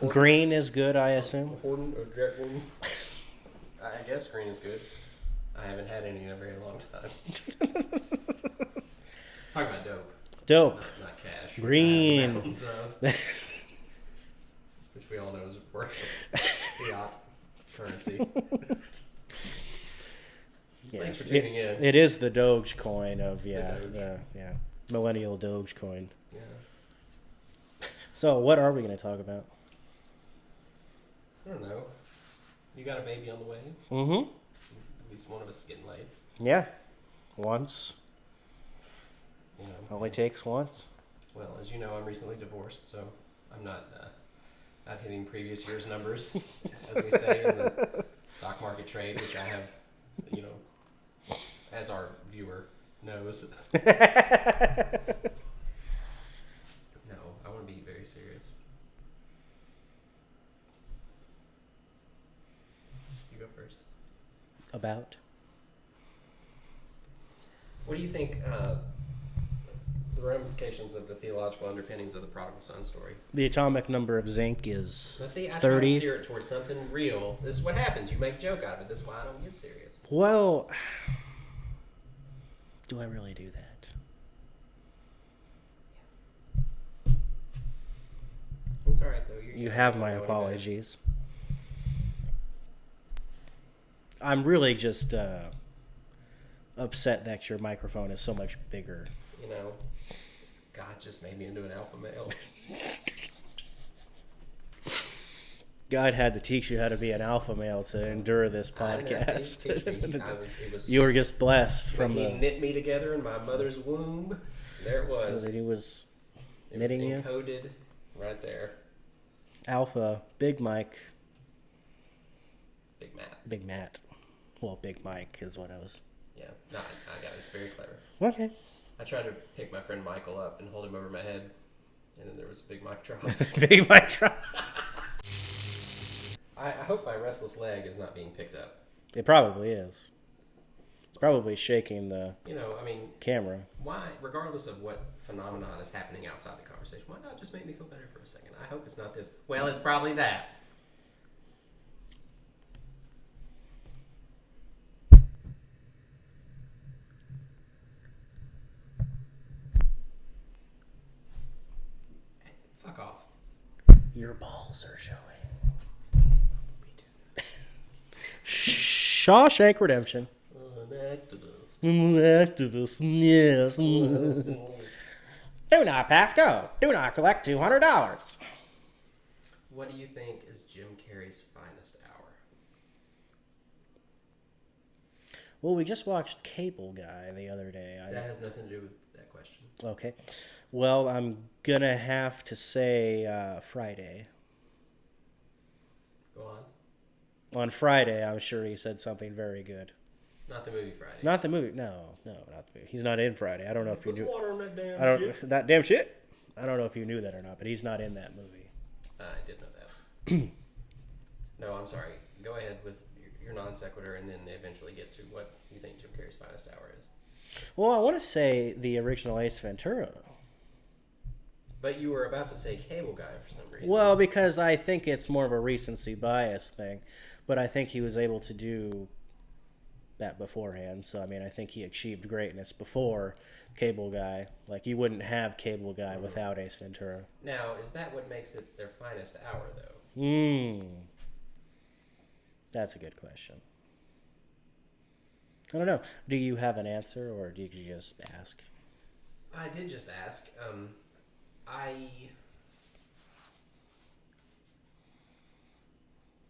Green is good, I assume. Horton or Jet Horton. I guess green is good. I haven't had any in a very long time. Talking about dope. Dope. Not cash. Green. Mountains of. Which we all know is worthless. Fiat currency. Yes. Thanks for tuning in. It is the Dogecoin of, millennial Dogecoin. Yeah. So, what are we going to talk about? I don't know. You got a baby on the way? Mm-hmm. At least one of us is getting laid. Yeah. Once. You know. Only takes once. Well, as you know, I'm recently divorced, so I'm not hitting previous year's numbers, as we say in the stock market trade, which I have, as our viewer knows. No, I want to be very serious. You go first. About? What do you think the ramifications of the theological underpinnings of the prodigal son story? The atomic number of zinc is Now, see, I 30. try to steer it towards something real. This is what happens. You make a joke out of it. This is why I don't get serious. Well, do I really do that? It's all right, though. You have my apologies. I'm really just upset that your microphone is so much bigger. God just made me into an alpha male. God had to teach you how to be an alpha male to endure this podcast. You were just blessed from He knit me together in my mother's womb. There it was. He was knitting you. Encoded right there. Alpha, Big Mike. Big Matt. Big Matt. Well, Big Mike is what I was. Yeah, no, I got it. It's very clever. Okay. I tried to pick my friend Michael up and hold him over my head, and then there was a big mic drop. Big mic drop. I hope my restless leg is not being picked up. It probably is. It's probably shaking the camera. Why, regardless of what phenomenon is happening outside the conversation, why not just make me feel better for a second? I hope it's not this. Well, it's probably that. Fuck off. Your balls are showing. Shawshank Redemption. An activist. An activist, yes. Do not pass go. Do not collect $200. What do you think is Jim Carrey's finest hour? Well, we just watched Cable Guy the other day. That has nothing to do with that question. Okay. Well, I'm going to have to say Friday. Go on. On Friday, I'm sure he said something very good. Not the movie Friday. Not the movie. No, not the movie. He's not in Friday. I don't know if you knew. Water on that damn shit. That damn shit? I don't know if you knew that or not, but he's not in that movie. I did know that. No, I'm sorry. Go ahead with your non sequitur and then eventually get to what you think Jim Carrey's finest hour is. Well, I want to say the original Ace Ventura. But you were about to say Cable Guy for some reason. Well, because I think it's more of a recency bias thing. But I think he was able to do that beforehand. So, I think he achieved greatness before Cable Guy. Like, you wouldn't have Cable Guy without Ace Ventura. Now, is that what makes it their finest hour, though? That's a good question. I don't know. Do you have an answer, or did you just ask? I did just ask.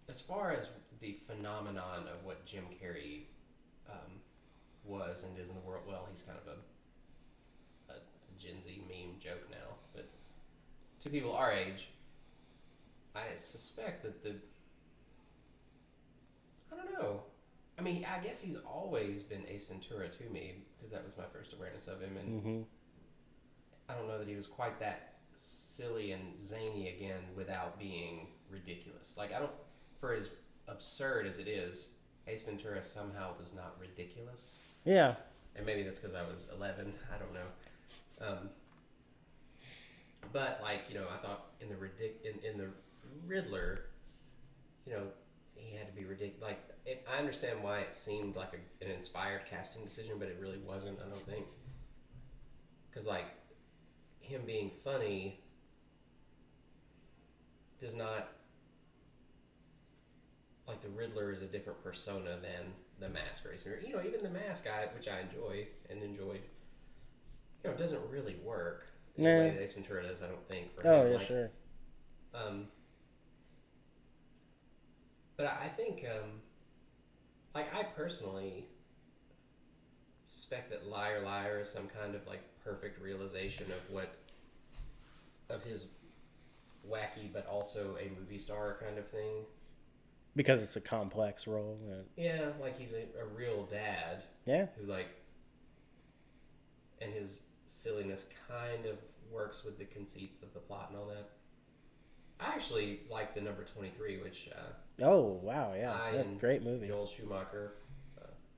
As far as the phenomenon of what Jim Carrey was and is in the world, well, he's kind of a Gen Z meme joke now, but to people our age, I suspect that I don't know. I guess he's always been Ace Ventura to me, because that was my first awareness of him, and I don't know that he was quite that silly and zany again without being ridiculous. For as absurd as it is, Ace Ventura somehow was not ridiculous. Yeah. And maybe that's because I was 11. I don't know. But I thought in the Riddler, you know, he had to be ridiculous. Like, I understand why it seemed like an inspired casting decision, but it really wasn't. I don't think, because like him being funny does not, like, the Riddler is a different persona than the Mask or Ace Ventura. You know, even the Mask, which I enjoy and enjoyed, you know, doesn't really work in the way that Ace Ventura does. I don't think for Oh him. yeah, Like, sure. But I think, like, I personally suspect that Liar Liar is some kind of like perfect realization of his wacky but also a movie star kind of thing. Because it's a complex role. Yeah, like he's a real dad. Yeah. Who, like, and his silliness kind of works with the conceits of the plot and all that. I actually like the number 23, which Oh wow, yeah, and great movie. Joel Schumacher,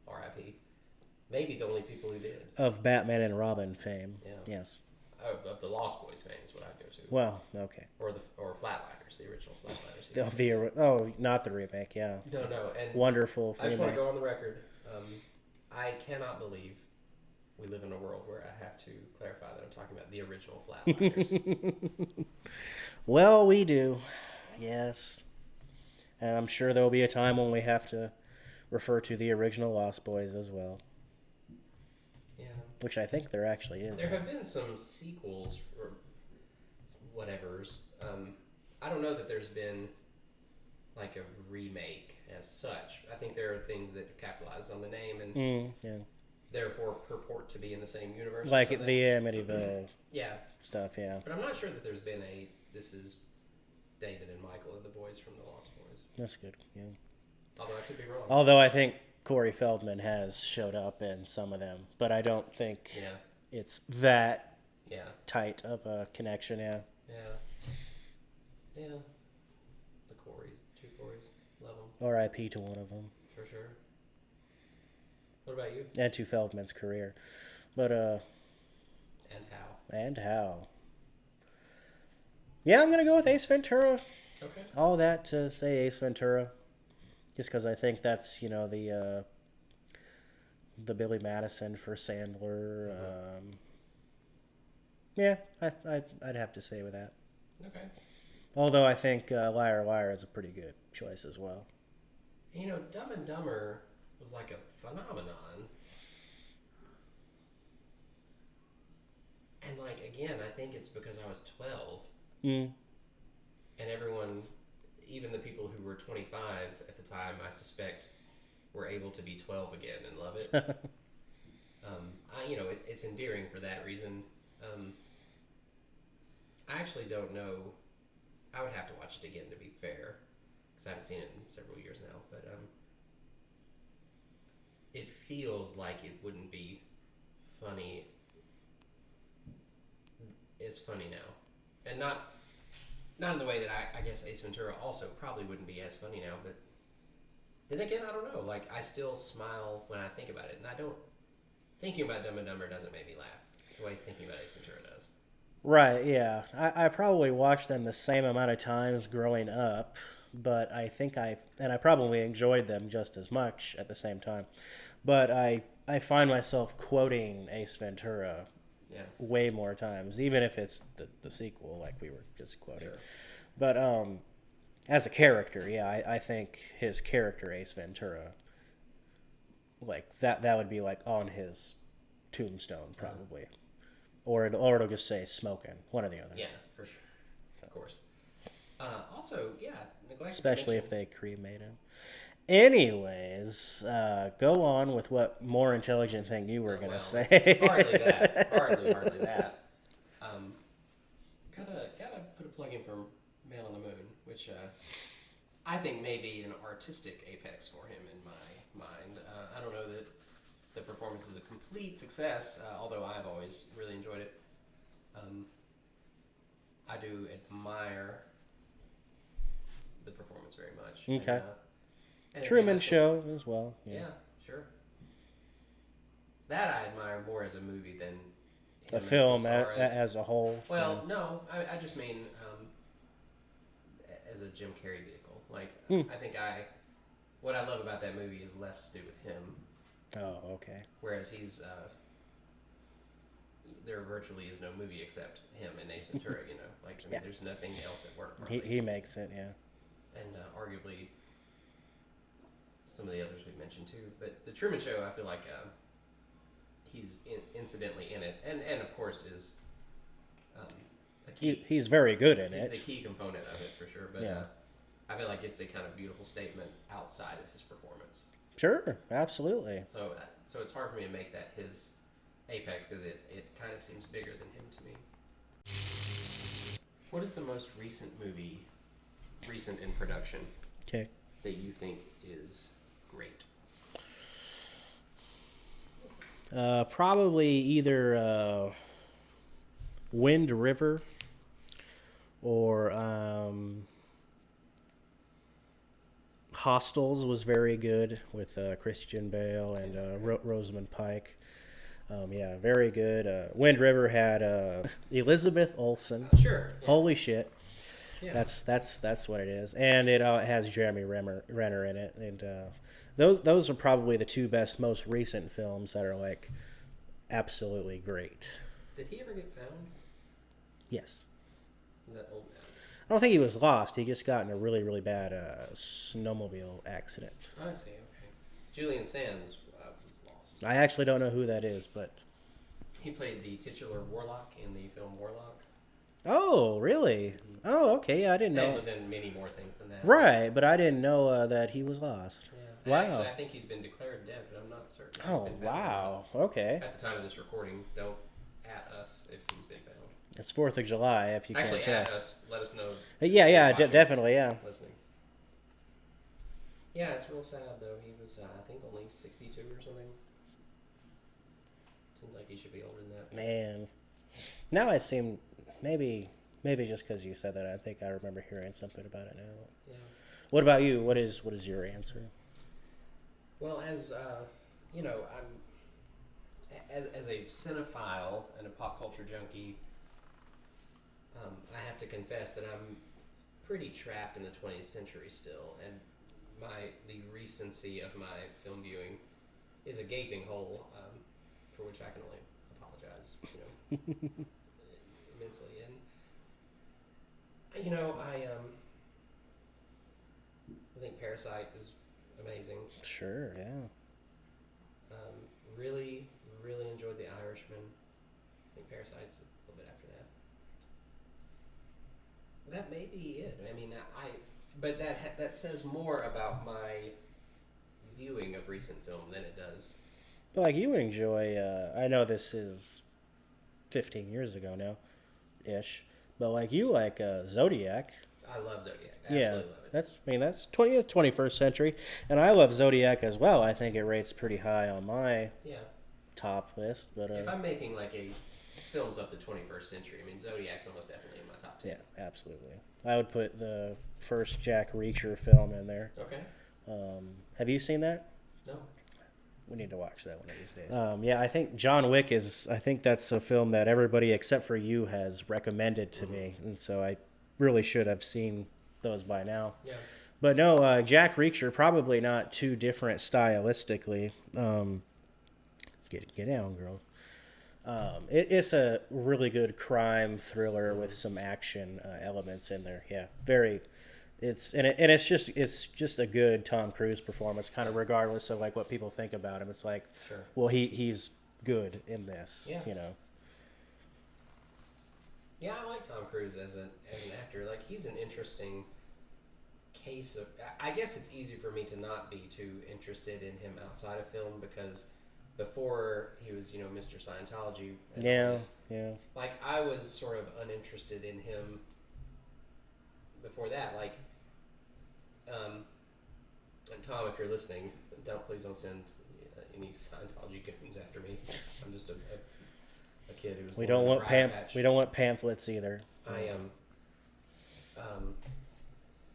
R.I.P. Maybe the only people who did. Of Batman and Robin fame. Yeah. Yes. Of the Lost Boys fame is what I'd go to. Well, okay. Or Flatliners, the original Flatliners. Not the remake. Yeah. No, and Wonderful. I just want to go on the record. I cannot believe we live in a world where I have to clarify that I'm talking about the original Flatliners. Well, we do. Yes. And I'm sure there'll be a time when we have to refer to the original Lost Boys as well. Yeah. Which I think there actually is. There have been some sequels or whatever's. I don't know that there's been like a remake as such. I think there are things that have capitalized on the name and therefore purport to be in the same universe. Like the Amityville yeah. stuff, yeah. But I'm not sure that there's been this is David and Michael and the boys from the Lost Boys. That's good, yeah. Although I could be wrong. Although I think Corey Feldman has showed up in some of them, but I don't think it's that tight of a connection, yeah. Yeah. The Coreys, 2 Coreys, love them. R.I.P. to one of them. For sure. What about you? And to Feldman's career. But, And how. Yeah, I'm going to go with Ace Ventura. Okay. All that to say Ace Ventura. Just because I think that's, the Billy Madison for Sandler. Yeah, I'd have to say with that. Okay. Although I think Liar Liar is a pretty good choice as well. You know, Dumb and Dumber was like a phenomenon. And, like, again, I think it's because I was 12. And everyone, even the people who were 25 at the time, I suspect, were able to be 12 again and love it. It's endearing for that reason. I actually don't know. I would have to watch it again to be fair, because I haven't seen it in several years now. But it feels like it wouldn't be funny. Is funny now, and not in the way that I guess Ace Ventura also probably wouldn't be as funny now. But then again, I don't know. Like, I still smile when I think about it, and I don't. Thinking about Dumb and Dumber doesn't make me laugh the way thinking about Ace Ventura does. Right, yeah. I probably watched them the same amount of times growing up, but I think I probably enjoyed them just as much at the same time. But I find myself quoting Ace Ventura way more times, even if it's the sequel, like we were just quoting. Sure. But as a character, yeah, I think his character, Ace Ventura, like that would be like on his tombstone probably. Or it'll just say smoking, one or the other. Yeah, for sure. Of course. Also, neglect. Especially if they cremate him. Anyways, go on with what more intelligent thing you were going to say. It's hardly that. Hardly that. Gotta put a plug in for Man on the Moon, which I think may be an artistic apex for him in my mind. I don't know that the performance is a complete success, although I've always really enjoyed it. I do admire the performance very much. Okay. And Truman Show as well. Yeah, sure. That I admire more as a movie than a film as a whole. Well, no, I just mean as a Jim Carrey vehicle. Like, Hmm. I think what I love about that movie is less to do with him. Oh, okay. Whereas there virtually is no movie except him and Ace Ventura, you know? Like, I mean, Yeah. there's nothing else at work, He makes it, yeah. And arguably some of the others we've mentioned too. But The Truman Show, I feel like he's incidentally in it. And of course, is a key. He's very good in He's it. the key component of it, for sure. But Yeah. I feel like it's a kind of beautiful statement outside of his performance. Sure, absolutely. So it's hard for me to make that his apex because it kind of seems bigger than him to me. What is the most recent in production, Okay. that you think is great? Probably either Wind River or Hostels was very good with Christian Bale and Rosamund Pike. Yeah, very good. Wind River had Elizabeth Olsen. Sure. Yeah. Holy shit. Yeah. That's what it is, and it has Jeremy Renner in it, and those are probably the two most recent films that are like absolutely great. Did he ever get found? Yes, Is that old? I don't think he was lost. He just got in a really really bad snowmobile accident. Oh, I see. Okay. Julian Sands was lost. I actually don't know who that is, but He played the titular warlock in the film Warlock. oh really? Mm-hmm. Oh okay, yeah, I didn't know. And was in many more things than that. Right, but I didn't know that he was lost. Yeah. Wow. Actually, I think he's been declared dead, but I'm not certain. He's Oh been found wow. alive. Okay. At the time of this recording, don't at us if he's been found. It's 4th of July. If you Actually, can't at tell. us. Let us know. Yeah, Watching, definitely, yeah. Listening. Yeah, it's real sad though. He was, I think, only 62 or something. Seems like he should be older than that. Man, now I seem maybe just because you said that, I think I remember hearing something about it now. Yeah. What about you? What is your answer? Well, as you know, as a cinephile and a pop culture junkie, I have to confess that I'm pretty trapped in the 20th century still, and the recency of my film viewing is a gaping hole, for which I can only apologize, immensely. And I think Parasite is amazing. Sure, yeah. Really, really enjoyed The Irishman. I think Parasite's a little bit after that. That may be it. I mean, but that says more about my viewing of recent film than it does. But like you enjoy, I know this is 15 years ago now, ish, but like you like Zodiac. I love Zodiac. I absolutely love it. That's 21st century, and I love Zodiac as well. I think it rates pretty high on my top list. But if I'm making like a films of the 21st century, I mean Zodiac's almost definitely in my top 10. Yeah, absolutely. I would put the first Jack Reacher film in there. Okay. Have you seen that? No. We need to watch that one of these days. Yeah, I think John Wick I think that's a film that everybody except for you has recommended to me, and so I really should have seen those by now. Yeah. But no, Jack Reacher, probably not too different stylistically. Get down, girl. It's a really good crime thriller with some action elements in there. Yeah, very. It's just a good Tom Cruise performance, kind of regardless of like what people think about him. It's like, Sure. Well, he's good in this. Yeah. Yeah, I like Tom Cruise as an actor. Like, he's an interesting case of. I guess it's easy for me to not be too interested in him outside of film because before he was, Mr. Scientology. Yeah. Like, I was sort of uninterested in him before that. Like, and Tom, if you're listening, please don't send any Scientology goons after me. I'm just a kid who was. We don't want pamphlets either. I am.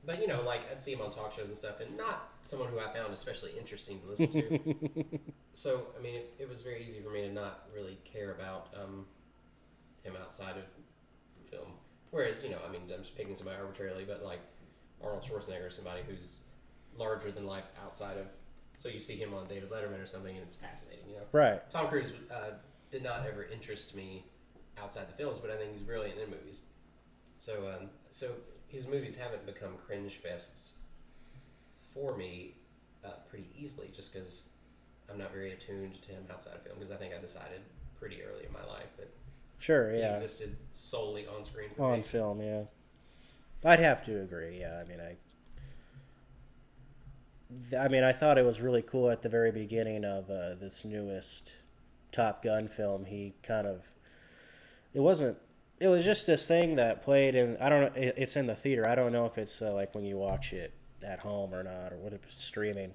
But like I'd see him on talk shows and stuff, and not someone who I found especially interesting to listen to. So I mean, it was very easy for me to not really care about him outside of film. Whereas I mean, I'm just picking somebody arbitrarily, but like Arnold Schwarzenegger is somebody who's larger than life outside of. So you see him on David Letterman or something, and it's fascinating. Right. Tom Cruise did not ever interest me outside the films, but I think he's brilliant in movies. So his movies haven't become cringe fests for me pretty easily, just because I'm not very attuned to him outside of film. Because I think I decided pretty early in my life that Sure, he yeah. existed solely on screen for On me. film, yeah. I'd have to agree. Yeah, I mean, I thought it was really cool at the very beginning of this newest Top Gun film. He kind of it wasn't. It was just this thing that played in. I don't know. It's in the theater. I don't know if it's like when you watch it at home or not, or what if it's streaming.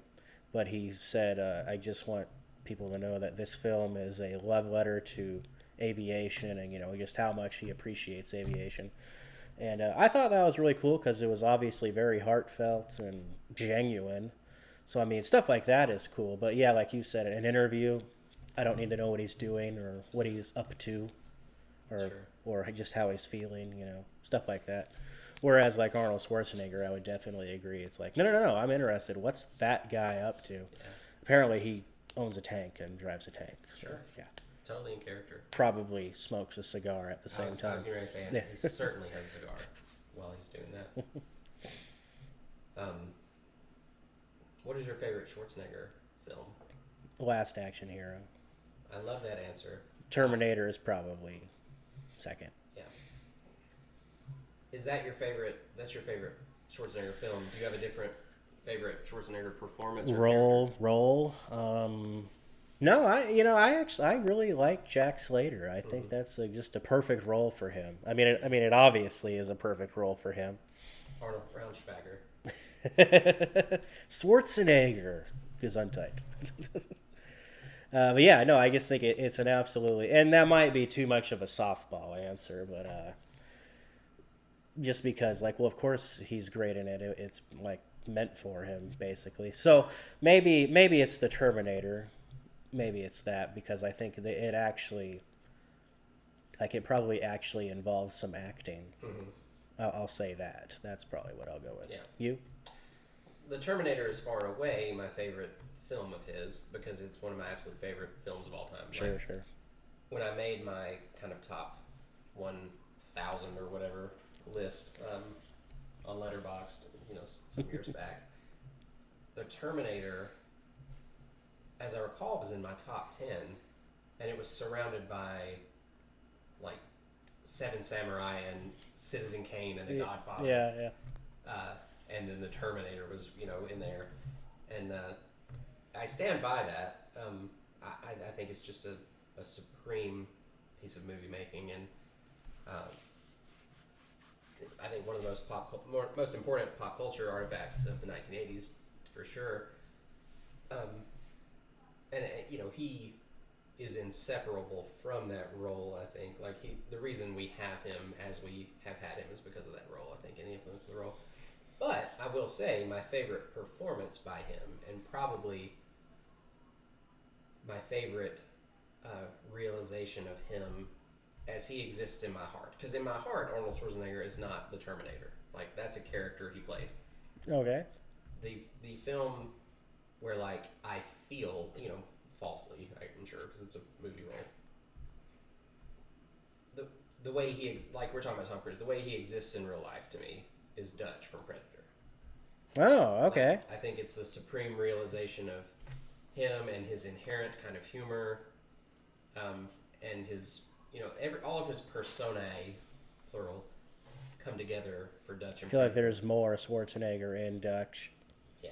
But he said, "I just want people to know that this film is a love letter to aviation, and just how much he appreciates aviation." And I thought that was really cool because it was obviously very heartfelt and genuine. So I mean, stuff like that is cool. But yeah, like you said, an interview, I don't need to know what he's doing or what he's up to, or Sure. or just how he's feeling. Stuff like that. Whereas like Arnold Schwarzenegger, I would definitely agree. It's like no, I'm interested. What's that guy up to? Yeah. Apparently, he owns a tank and drives a tank. So, Sure. yeah. Totally in character. Probably smokes a cigar at the same I was time. getting ready to say Yeah. he certainly has a cigar while he's doing that. What is your favorite Schwarzenegger film? Last Action Hero. I love that answer. Terminator is probably second. Yeah. Is that your favorite? That's your favorite Schwarzenegger film? Do you have a different favorite Schwarzenegger performance or Role. No, I really like Jack Slater. I think that's just a perfect role for him. It obviously is a perfect role for him. Arnold Braunschweiger. Schwarzenegger, Gesundheit. But yeah, no, I just think it's an absolutely, and that might be too much of a softball answer, but just because, like, well, of course he's great in it. It's like meant for him, basically. So maybe it's the Terminator. Maybe it's that because I think that it actually, like, it probably actually involves some acting. Mm-hmm. I'll say that. That's probably what I'll go with. Yeah. You? The Terminator is far and away my favorite film of his because it's one of my absolute favorite films of all time. Sure, like, sure. When I made my kind of top 1,000 or whatever list on Letterboxd, some years back, the Terminator, as I recall, was in my top 10, and it was surrounded by like Seven Samurai and Citizen Kane and The Godfather. Yeah. And then the Terminator was, in there, and I stand by that. I think it's just a supreme piece of movie making, and I think one of the most important pop culture artifacts of the 1980s for sure. And he is inseparable from that role. I think the reason we have him as we have had him is because of that role. I think, and the influence of the role. But I will say my favorite performance by him, and probably my favorite realization of him as he exists in my heart. Because in my heart, Arnold Schwarzenegger is not the Terminator. Like, that's a character he played. Okay. The film where, like, I feel, falsely, I'm sure, because it's a movie role. The way like we're talking about Tom Cruise, the way he exists in real life to me is Dutch from Predator. Oh, okay. Like, I think it's the supreme realization of him and his inherent kind of humor, and his, all of his personae, plural, come together for Dutch. I feel like there's more Schwarzenegger in Dutch. Yeah,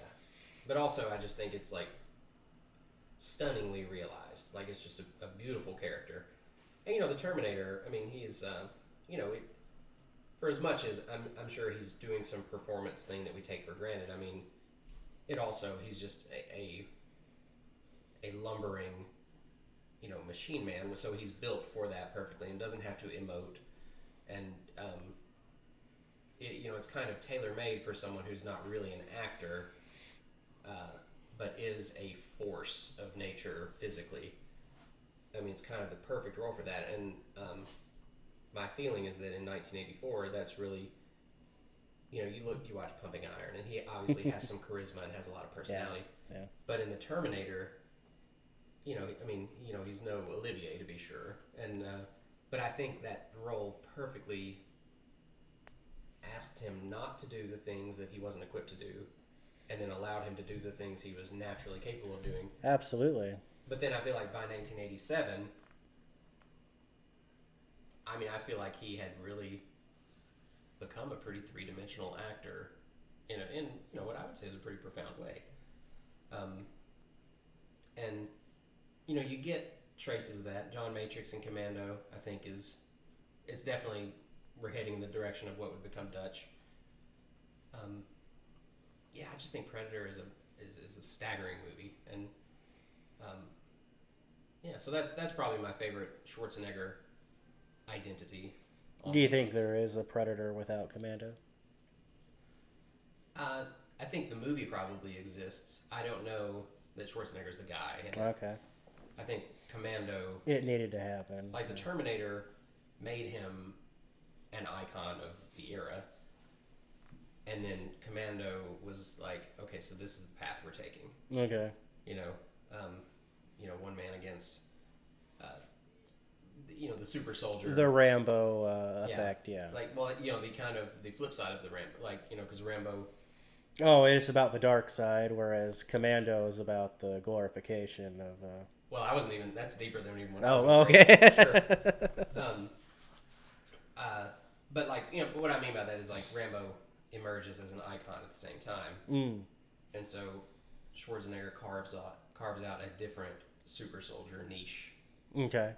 but also I just think it's like stunningly realized. Like, it's just a beautiful character. And the Terminator. I mean, he's for as much as I'm sure he's doing some performance thing that we take for granted. I mean, he's just a lumbering, machine man. So he's built for that perfectly and doesn't have to emote. And it's kind of tailor made for someone who's not really an actor, but is a force of nature physically. I mean, it's kind of the perfect role for that. And my feeling is that in 1984, that's really you watch Pumping Iron, and he obviously has some charisma and has a lot of Yeah, personality. yeah. But in the Terminator, he's no Olivier to be sure, and but I think that role perfectly asked him not to do the things that he wasn't equipped to do, and then allowed him to do the things he was naturally capable of doing. Absolutely. But then I feel like by 1987, I feel like he had really become a pretty three-dimensional actor in what I would say is a pretty profound way. And you get traces of that. John Matrix and Commando, I think, it's definitely we're heading in the direction of what would become Dutch. I just think Predator is a staggering movie, and so that's probably my favorite Schwarzenegger identity. Do you think there is a Predator without Commando? I think the movie probably exists. I don't know that Schwarzenegger's the guy. And Okay. I think Commando, It needed to happen. like the Terminator, made him an icon of the era. And then Commando was like, okay, so this is the path we're taking. Okay. One man against, the super soldier. The Rambo effect, yeah. Like, well, the flip side of the Rambo, because Rambo. Oh, it's about the dark side, whereas Commando is about the glorification of. Well, I wasn't even. That's deeper than even what I Oh, was gonna okay. say. Sure. But but what I mean by that is like Rambo emerges as an icon at the same time, and so Schwarzenegger carves out a different super soldier niche. Okay.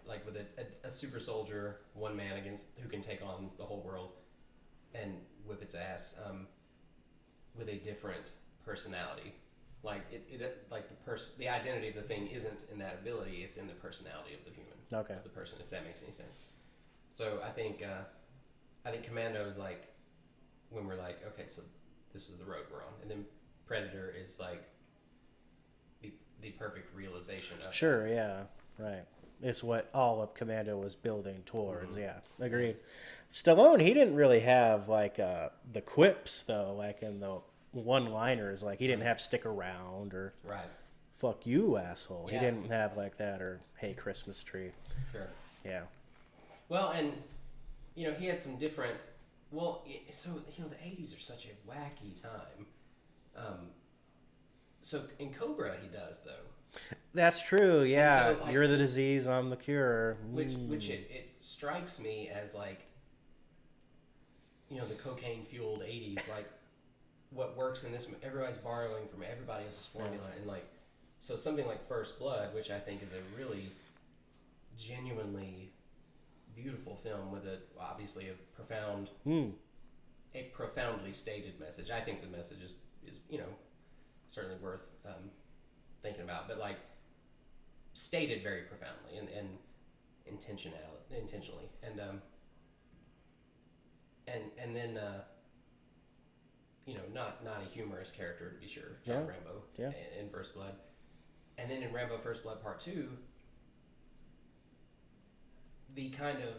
Like with a super soldier, one man against who can take on the whole world and whip its ass, with a different personality. Like the identity of the thing isn't in that ability; it's in the personality of the human, of the person. If that makes any sense. So I think Commando is like when we're like, okay, so this is the road we're on, and then Predator is like the perfect realization of. Sure. Yeah. Right. It's what all of Commando was building towards. Yeah. Agreed. Stallone, he didn't really have like the quips though, like in the one-liners. Like he didn't have "stick around" or Right. "fuck you, asshole." Yeah. He didn't have like that or "hey, Christmas tree." Sure. Yeah. Well, and he had some different. Well, so the '80s are such a wacky time. So in Cobra, he does though. That's true. Yeah. So, like, You're the disease, I'm the cure. Which it strikes me as like, the cocaine fueled '80s, like what works in this. Everybody's borrowing from everybody else's formula, and like, so something like First Blood, which I think is a really genuinely beautiful film with obviously a profoundly stated message. I think the message is certainly worth thinking about, but like stated very profoundly and intentionally, and then not a humorous character to be sure, John Rambo in First Blood, and then in Rambo First Blood Part 2, the kind of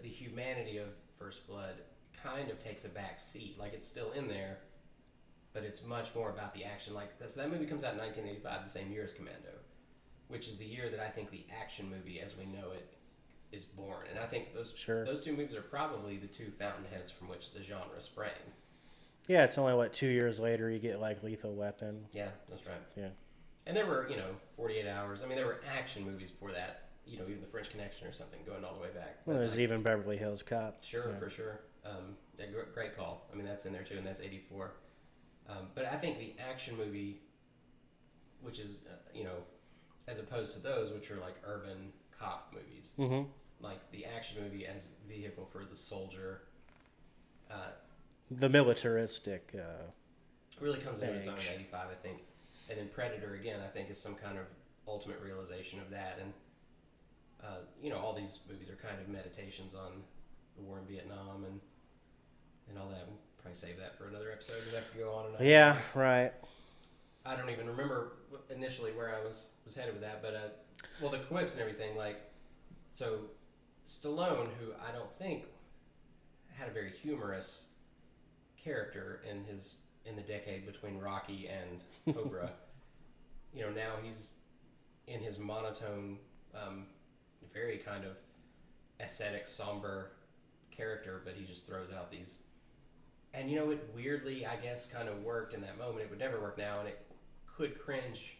the humanity of First Blood kind of takes a back seat. Like it's still in there, but it's much more about the action. Like so that movie comes out in 1985, the same year as Commando, which is the year that I think the action movie as we know it is born. And I think those two movies are probably the two fountainheads from which the genre sprang. Yeah, it's only 2 years later you get like Lethal Weapon. Yeah, that's right. Yeah. And there were 48 Hours. I mean, there were action movies before that. Even the French Connection or something going all the way back. Well, there's even Beverly Hills Cop. Sure, for sure. Great call. I mean, that's in there too, and that's 84. But I think the action movie, which is, as opposed to those, which are like urban cop movies, like the action movie as vehicle for the soldier. The militaristic. Really comes into its own in 85, I think. And then Predator, again, I think is some kind of ultimate realization of that. And all these movies are kind of meditations on the war in Vietnam and all that. We'll probably save that for another episode. We'd have to go on and on. Yeah, right. I don't even remember initially where I was headed with that, but the quips and everything, like, so Stallone, who I don't think had a very humorous character in the decade between Rocky and Cobra. Now he's in his monotone, very kind of ascetic, somber character, but he just throws out these. And it weirdly, I guess, kind of worked in that moment. It would never work now, and it could cringe.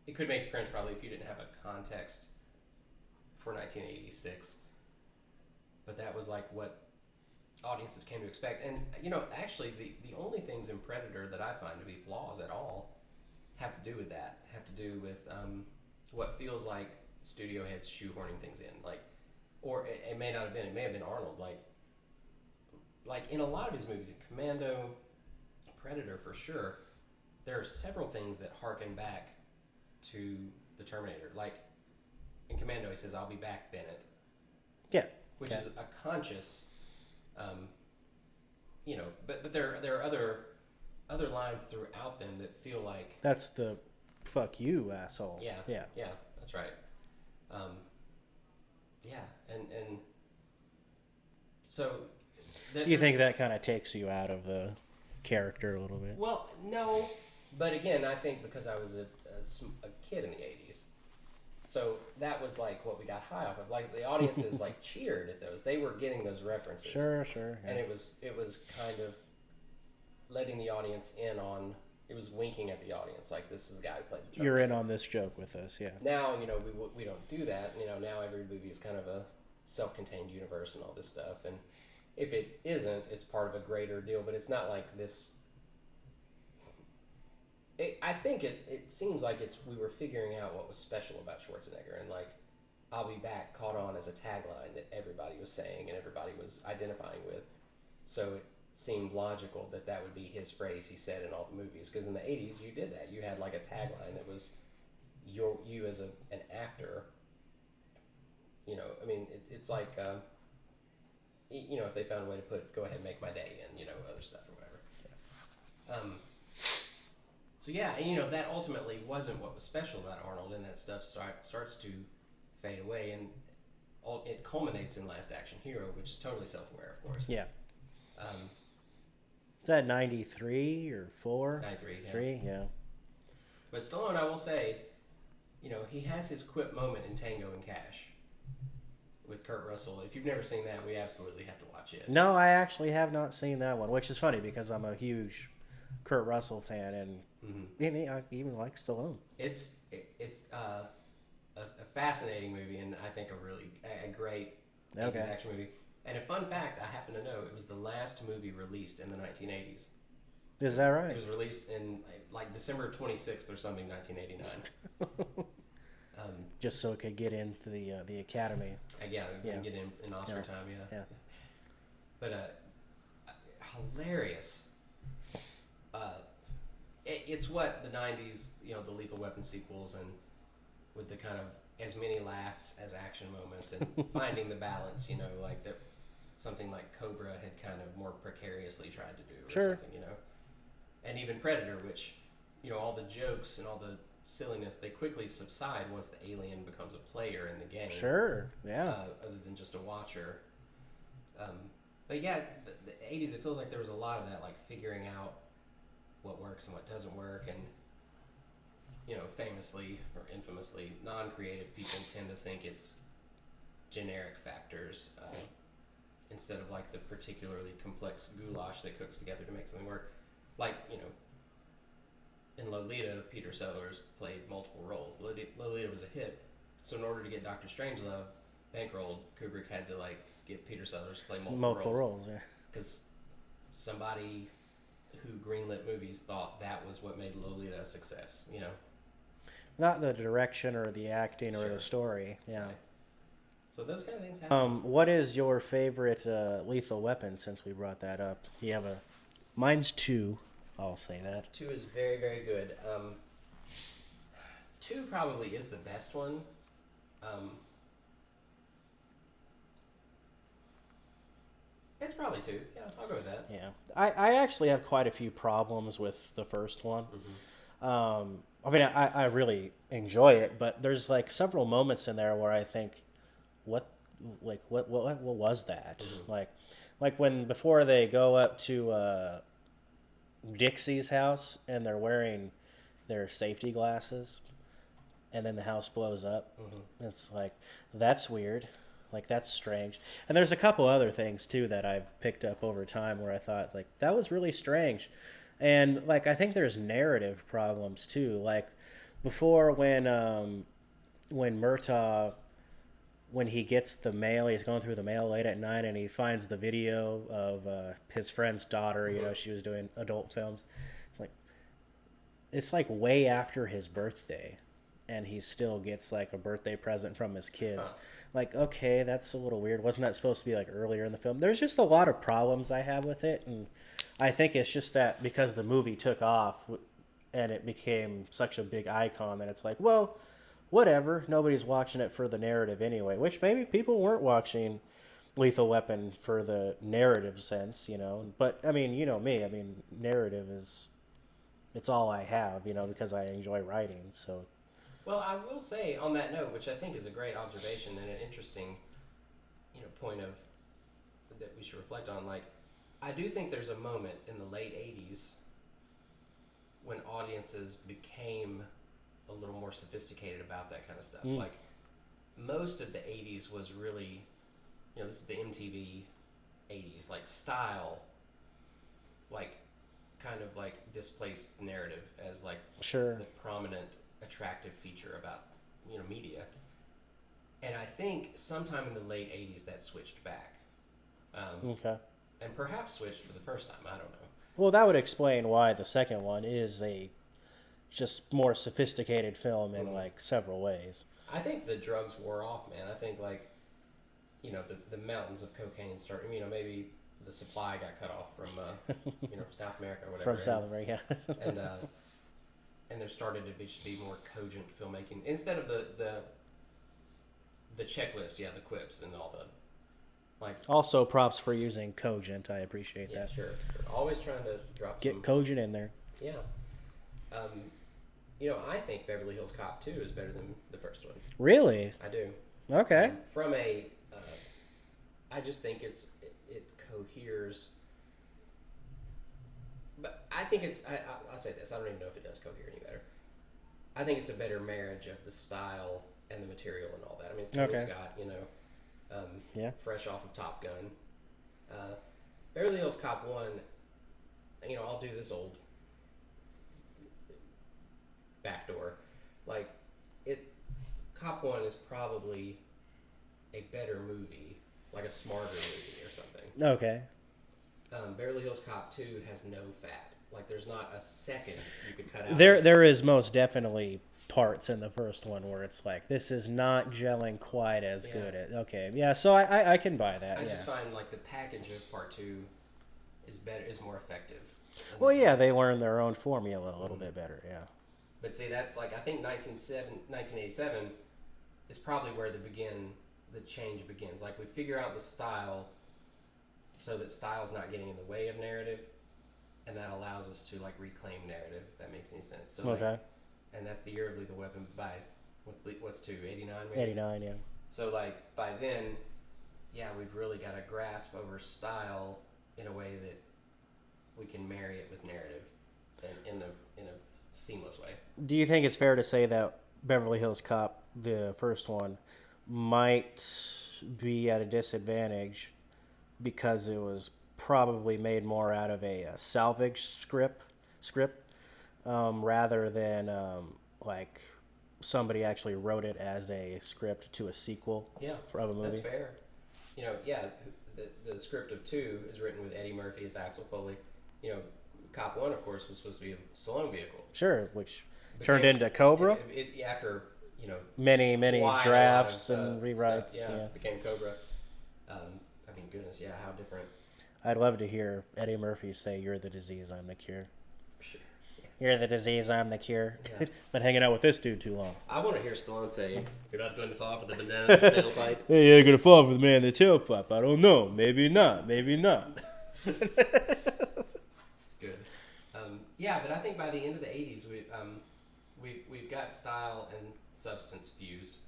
It could make you cringe probably if you didn't have a context for 1986. But that was like what audiences came to expect. And actually, the only things in Predator that I find to be flaws at all have to do with that. Have to do with what feels like studio heads shoehorning things in, or it may not have been. It may have been Arnold, like in a lot of his movies, in Commando, Predator for sure. There are several things that harken back to the Terminator. Like in Commando, he says, "I'll be back, Bennett." Yeah. Which is a conscious, but there are other lines throughout them that feel like that's the "fuck you, asshole." Yeah, that's right. And so you think that kind of takes you out of the character a little bit? Well, no, but again, I think because I was a kid in the '80s. So that was like what we got high off of. Like the audiences like cheered at those. They were getting those references. Sure. Yeah. And it was kind of letting the audience in on. It was winking at the audience, like this is the guy who played the Terminator. You're in on this joke with us, yeah. Now we don't do that. Now every movie is kind of a self-contained universe and all this stuff. And if it isn't, it's part of a greater deal. But it's not like this. I think it seems like we were figuring out what was special about Schwarzenegger, and like "I'll be back" caught on as a tagline that everybody was saying and everybody was identifying with. So it seemed logical that would be his phrase he said in all the movies, because in the '80s you did that. You had like a tagline that was you as an actor. I mean it's like if they found a way to put "Go ahead, make my day" and other stuff or whatever. So yeah, and that ultimately wasn't what was special about Arnold, and that stuff starts to fade away, and it culminates in Last Action Hero, which is totally self-aware, of course. Yeah. Is that 93 or 4? 93, yeah. 3, yeah. But Stallone, I will say, he has his quip moment in Tango and Cash with Kurt Russell. If you've never seen that, we absolutely have to watch it. No, I actually have not seen that one, which is funny because I'm a huge Kurt Russell fan, and I even like Stallone. It's a fascinating movie, and I think a great 80s action movie. And a fun fact, I happen to know, it was the last movie released in the 1980s. Is that right? It was released in like December 26th or something, 1989. Just so it could get into the Academy. Yeah, get in Oscar time, yeah. But hilarious. It's what the 90s, the Lethal Weapon sequels, and with the kind of as many laughs as action moments, and finding the balance, like that something like Cobra had kind of more precariously tried to do, or something, and even Predator, which, all the jokes and all the silliness, they quickly subside once the alien becomes a player in the game. Sure, yeah. Other than just a watcher. But yeah, the 80s, it feels like there was a lot of that, like figuring out what works and what doesn't work, and famously or infamously, non-creative people tend to think it's generic factors instead of like the particularly complex goulash that cooks together to make something work. Like, in Lolita, Peter Sellers played multiple roles. Lolita was a hit, so in order to get Dr. Strangelove bankrolled, Kubrick had to like get Peter Sellers to play multiple roles. Yeah. Because somebody who greenlit movies thought that was what made Lolita a success, Not the direction or the acting or the story, yeah. Right. So those kind of things happen. What is your favorite Lethal Weapon, since we brought that up? You have mine's 2, I'll say that. 2 is very, very good. 2 probably is the best one. It's probably 2. Yeah, I'll go with that. Yeah. I actually have quite a few problems with the first one. I mean, I really enjoy it, but there's like several moments in there where I think, what was that? Like Like when before they go up to Dixie's house and they're wearing their safety glasses, and then the house blows up. It's like that's weird. Like that's strange. And there's a couple other things too that I've picked up over time where I thought like that was really strange. And like I think there's narrative problems too. Like before when Murtaugh when he gets the mail, he's going through the mail late at night and he finds the video of his friend's daughter. You know, she was doing adult films. Like it's like way after his birthday, and he still gets like a birthday present from his kids. Like, okay, that's a little weird. Wasn't that supposed to be like earlier in the film? There's just a lot of problems I have with it, and I think it's just that because the movie took off and it became such a big icon that it's like, well, whatever. Nobody's watching it for the narrative anyway. Which maybe people weren't watching Lethal Weapon for the narrative sense, you know. But I mean, you know me. I mean, narrative is it's all I have, you know, because I enjoy writing. So Well, I will say on that note, which I think is a great observation and an interesting, point of that we should reflect on. Like, I do think there's a moment in the late '80s when audiences became a little more sophisticated about that kind of stuff. Like, most of the '80s was really, this is the MTV '80s, like style, like kind of like displaced narrative as like sure, the prominent attractive feature about media. And I think sometime in the late '80s that switched back, okay. and perhaps switched for the first time. I don't know. Well, that would explain why the second one is a just more sophisticated film in like several ways. I think the drugs wore off, man. I think like the mountains of cocaine started. Maybe the supply got cut off from South America or whatever. From South America, and there started to just be more cogent filmmaking instead of the checklist, the quips and all the like. Also, props for using cogent. I appreciate that. Sure. We're always trying to drop Get some cogent in there. Yeah. I think Beverly Hills Cop 2 is better than the first one. Really? I do. Okay. From a, I just think it coheres. But I think I'll say this. I don't even know if it does cohere any better. I think it's a better marriage of the style and the material and all that. I mean, it's Tony Scott, fresh off of Top Gun. Beverly Hills Cop 1, I'll do this old backdoor. Like, Cop 1 is probably a better movie, like a smarter movie or something. Okay. Beverly Hills Cop 2 has no fat. Like, there's not a second you could cut out. There is most definitely parts in the first one where it's like, this is not gelling quite as good. Okay, yeah, so I can buy that. I just find, like, the package of part 2 is more effective. Well, yeah, they learned their own formula a little bit better, yeah. But see, that's like, I think 1987 is probably where the change begins. Like, we figure out the style so that style's not getting in the way of narrative, and that allows us to like reclaim narrative, if that makes any sense. So okay. And that's the year of Lethal Weapon by what's 89 maybe? 89, yeah. So like by then, yeah, we've really got a grasp over style in a way that we can marry it with narrative in a seamless way. Do you think it's fair to say that Beverly Hills Cop, the first one, might be at a disadvantage because it was probably made more out of a salvage script rather than like somebody actually wrote it as a script to a sequel of a movie? That's fair. The script of 2 is written with Eddie Murphy as Axel Foley. Cop 1, of course, was supposed to be a Stallone vehicle. Which turned into Cobra. After many drafts and rewrites. Stuff, became Cobra. Goodness, how different. I'd love to hear Eddie Murphy say, "You're the disease, I'm the cure." Sure. Yeah. You're the disease, I'm the cure. Yeah. Been hanging out with this dude too long. I want to hear Stallone say, "You're not going to fall for the banana tailpipe." Hey, you're going to fall for the man in the tailpipe. I don't know. Maybe not. Maybe not. It's good. But I think by the end of the '80s, we've got style and substance fused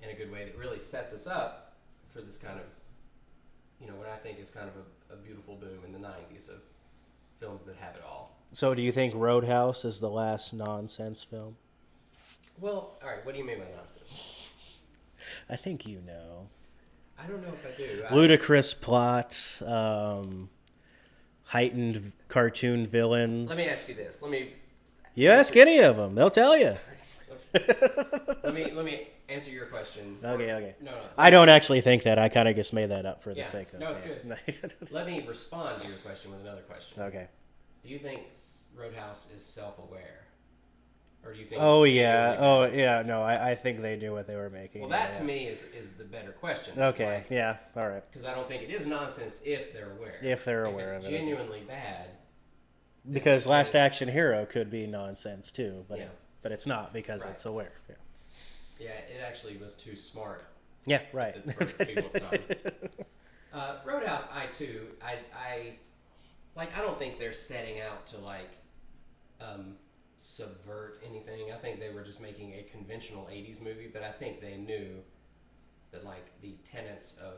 in a good way that really sets us up for this kind of, what I think is kind of a beautiful boom in the '90s of films that have it all. So do you think Roadhouse is the last nonsense film? Well, all right. What do you mean by nonsense? I think you know. I don't know if I do. Ludicrous plot, heightened cartoon villains. Let me ask you this. You ask any of them, they'll tell you. let me answer your question. Okay. No. I don't actually think that. I kind of just made that up for the sake of it. No, it's good. Let me respond to your question with another question. Okay. Do you think Roadhouse is self-aware? Or do you think Oh, it's yeah. genuinely Oh, bad? yeah. No, I think they knew what they were making. Well, that to me is the better question. Okay, Like, yeah. All right. because I don't think it is nonsense if they're aware. If they're aware if of it's it. genuinely bad. Because Last Action Hero could be nonsense, too. But, Yeah. but it's not because Right. it's aware. Yeah. Yeah, it actually was too smart. Yeah, right. For its people at the time. Roadhouse, I don't think they're setting out to subvert anything. I think they were just making a conventional '80s movie, but I think they knew that the tenets of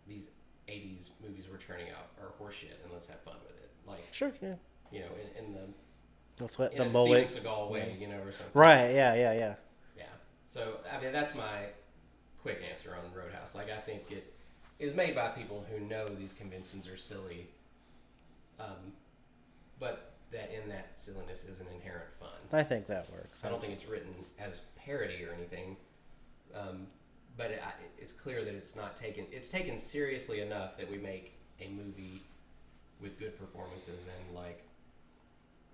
these '80s movies we're turning out are horseshit, and let's have fun with it. Sure, yeah. In the Let's let in the a mullet. Steven Seagal way, or something. Right, yeah. Yeah. So, I mean, that's my quick answer on Roadhouse. I think it is made by people who know these conventions are silly, but that in that silliness is an inherent fun. I think that works. I don't think it's written as parody or anything, but it's clear that it's taken seriously enough that we make a movie with good performances and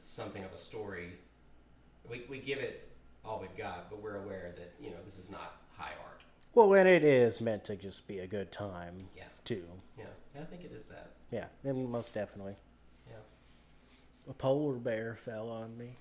something of a story. We give it all we've got, but we're aware that this is not high art. Well, when it is meant to just be a good time, Yeah. too. Yeah, I think it is that. Yeah, and most definitely. Yeah. A polar bear fell on me.